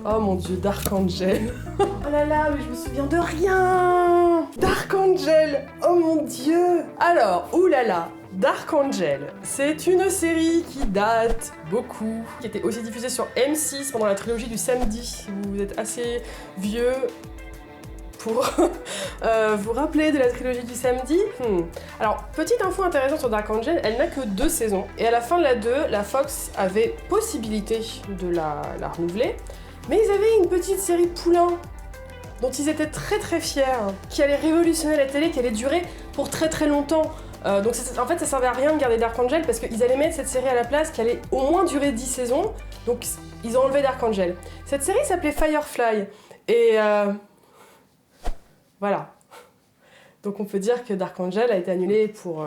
Oh mon dieu, Dark Angel. Oh là là, mais je me souviens de rien. Dark Angel, oh mon dieu. Alors, oulala, Dark Angel, c'est une série qui date beaucoup, qui était aussi diffusée sur M6 pendant la trilogie du samedi. Si vous êtes assez vieux pour vous rappeler de la trilogie du samedi. Alors, petite info intéressante sur Dark Angel, elle n'a que 2 saisons. Et à la fin de la 2, la Fox avait possibilité de la renouveler. Mais ils avaient une petite série poulain dont ils étaient très très fiers, qui allait révolutionner la télé, qui allait durer pour très très longtemps. Donc en fait ça servait à rien de garder Dark Angel parce qu'ils allaient mettre cette série à la place qui allait au moins durer 10 saisons. Donc ils ont enlevé Dark Angel. Cette série s'appelait Firefly. Et voilà. Donc on peut dire que Dark Angel a été annulé pour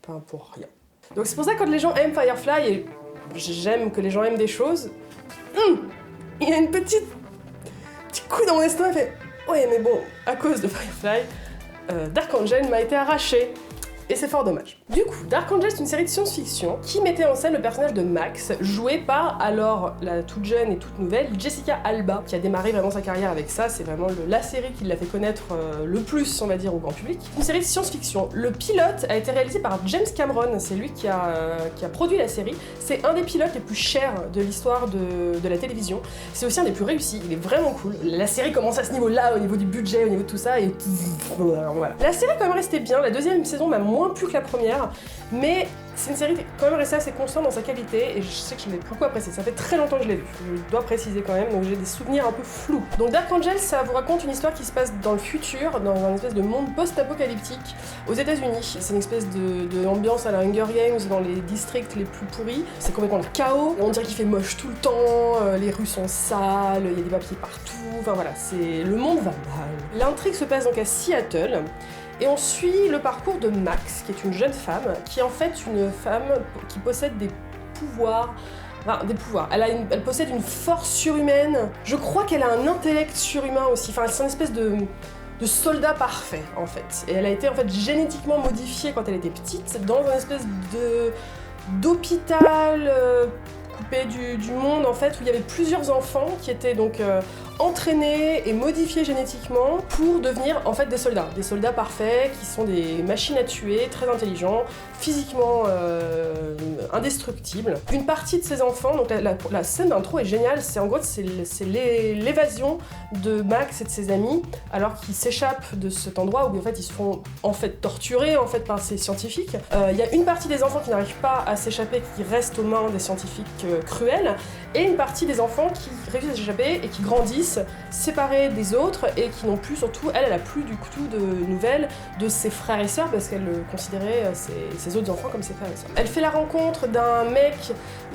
rien. Donc c'est pour ça que quand les gens aiment Firefly, et j'aime que les gens aiment des choses, il y a un petit coup dans mon estomac, fait ouais mais bon, à cause de Firefly, Dark Angel m'a été arraché. Et c'est fort dommage. Du coup, Dark Angel, c'est une série de science-fiction qui mettait en scène le personnage de Max, joué par, alors, la toute jeune et toute nouvelle Jessica Alba, qui a démarré vraiment sa carrière avec ça. C'est vraiment la série qui l'a fait connaître le plus, on va dire, au grand public. Une série de science-fiction. Le pilote a été réalisé par James Cameron, c'est lui qui a produit la série. C'est un des pilotes les plus chers de l'histoire de la télévision. C'est aussi un des plus réussis, il est vraiment cool. La série commence à ce niveau-là, au niveau du budget, au niveau de tout ça, et voilà. La série est quand même restée bien, la deuxième saison m'a moins plu que la première, mais c'est une série qui est quand même restée assez constante dans sa qualité et je sais que je l'ai beaucoup appréciée. Ça fait très longtemps que je l'ai vue, je dois préciser quand même, donc j'ai des souvenirs un peu flous. Donc Dark Angel, ça vous raconte une histoire qui se passe dans le futur, dans un espèce de monde post-apocalyptique aux États-Unis. C'est une espèce de ambiance à la Hunger Games dans les districts les plus pourris. C'est complètement le chaos, on dirait qu'il fait moche tout le temps, les rues sont sales, il y a des papiers partout, enfin voilà, le monde va mal. L'intrigue se passe donc à Seattle. Et on suit le parcours de Max, qui est une jeune femme, qui est en fait une femme qui possède des pouvoirs. Enfin, des pouvoirs. Elle possède une force surhumaine. Je crois qu'elle a un intellect surhumain aussi. Enfin, c'est une espèce de soldat parfait, en fait. Et elle a été en fait génétiquement modifiée quand elle était petite, dans une espèce d'hôpital coupé du monde, en fait, où il y avait plusieurs enfants qui étaient donc entraînés et modifiés génétiquement pour devenir en fait des soldats parfaits qui sont des machines à tuer, très intelligents, physiquement indestructibles. Une partie de ces enfants, donc la scène d'intro est géniale, c'est en gros c'est l'évasion de Max et de ses amis alors qu'ils s'échappent de cet endroit où en fait ils se font en fait torturer en fait par ces scientifiques. Il y a une partie des enfants qui n'arrivent pas à s'échapper, qui restent aux mains des scientifiques cruels, et une partie des enfants qui réussissent à s'échapper et qui grandissent séparés des autres et qui n'ont plus, surtout, elle a plus du tout de nouvelles de ses frères et sœurs parce qu'elle considérait ses autres enfants comme ses frères et sœurs. Elle fait la rencontre d'un mec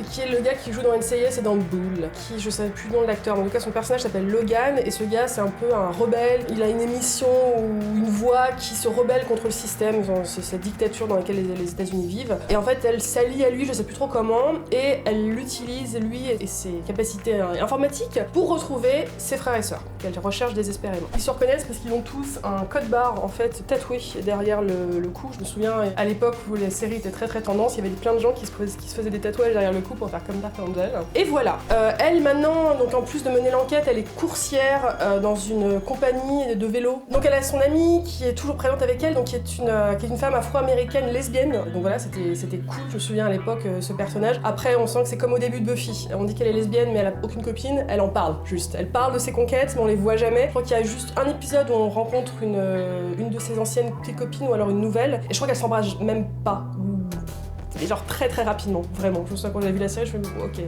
qui est le gars qui joue dans NCIS et dans Bull, qui je savais plus le nom de l'acteur, mais en tout cas son personnage s'appelle Logan et ce gars c'est un peu un rebelle, il a une émission ou une voix qui se rebelle contre le système, c'est cette dictature dans laquelle les États-Unis vivent, et en fait elle s'allie à lui, je sais plus trop comment, et elle l'utilise lui et ses capacités informatiques pour retrouver ses frères et sœurs, qu'elle recherche désespérément. Ils se reconnaissent parce qu'ils ont tous un code barre en fait tatoué derrière le cou. Je me souviens à l'époque où les séries étaient très très tendance, il y avait plein de gens qui se faisaient des tatouages derrière le cou pour faire comme Dark Angel. Et voilà. Elle maintenant, donc en plus de mener l'enquête, elle est coursière dans une compagnie de vélo. Donc elle a son amie qui est toujours présente avec elle, donc qui est une femme afro-américaine lesbienne. Donc voilà, c'était cool. Je me souviens à l'époque ce personnage. Après, on sent que c'est comme au début de Buffy. On dit qu'elle est lesbienne, mais elle a aucune copine. Elle en parle juste. Elle parle de ses conquêtes, mais on les voit jamais. Je crois qu'il y a juste un épisode où on rencontre une de ses anciennes copines ou alors une nouvelle, et je crois qu'elle s'embrasse même pas. Et genre très très rapidement, vraiment. Je me souviens quand j'ai vu la série, je me suis dit, ok,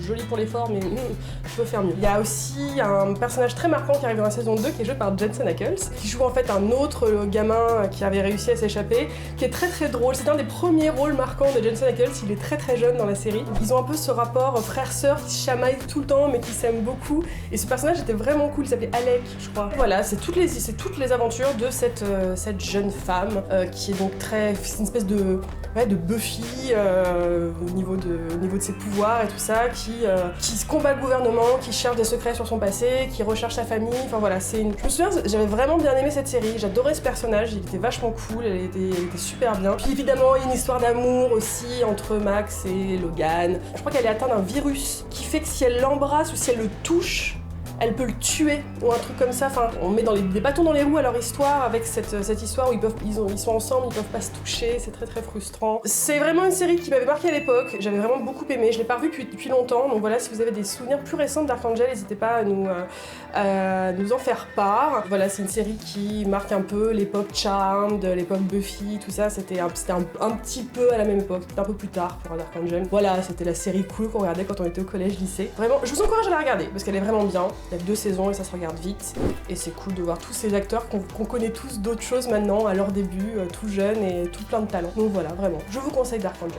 joli pour l'effort, mais je peux faire mieux. Il y a aussi un personnage très marquant qui arrive dans la saison 2 qui est joué par Jensen Ackles, qui joue en fait un autre gamin qui avait réussi à s'échapper, qui est très très drôle. C'est un des premiers rôles marquants de Jensen Ackles, il est très très jeune dans la série. Ils ont un peu ce rapport frère-sœur qui se chamaillent tout le temps mais qui s'aiment beaucoup. Et ce personnage était vraiment cool, il s'appelait Alec, je crois. Voilà, c'est toutes les aventures de cette jeune femme qui est donc c'est une espèce de Buffy au niveau de ses pouvoirs et tout ça, qui combat le gouvernement, qui cherche des secrets sur son passé, qui recherche sa famille, enfin voilà, je me souviens, j'avais vraiment bien aimé cette série, j'adorais ce personnage, il était vachement cool, elle était super bien. Puis évidemment, il y a une histoire d'amour aussi entre Max et Logan. Je crois qu'elle est atteinte d'un virus qui fait que si elle l'embrasse ou si elle le touche, elle peut le tuer ou un truc comme ça. Enfin, on met des bâtons dans les roues à leur histoire avec cette histoire où ils sont ensemble, ils peuvent pas se toucher, c'est très très frustrant. C'est vraiment une série qui m'avait marqué à l'époque, j'avais vraiment beaucoup aimé, je l'ai pas revue depuis longtemps, donc voilà, si vous avez des souvenirs plus récents de Dark Angel, n'hésitez pas à nous en faire part. Voilà, c'est une série qui marque un peu l'époque Charmed, l'époque Buffy, tout ça, c'était un petit peu à la même époque, un peu plus tard pour Dark Angel. Voilà, c'était la série cool qu'on regardait quand on était au collège-lycée. Vraiment, je vous encourage à la regarder, parce qu'elle est vraiment bien. Il y a 2 saisons et ça se regarde vite. Et c'est cool de voir tous ces acteurs qu'on connaît tous d'autres choses maintenant, à leur début, tout jeunes et tout plein de talent. Donc voilà, vraiment, je vous conseille Dark Angel.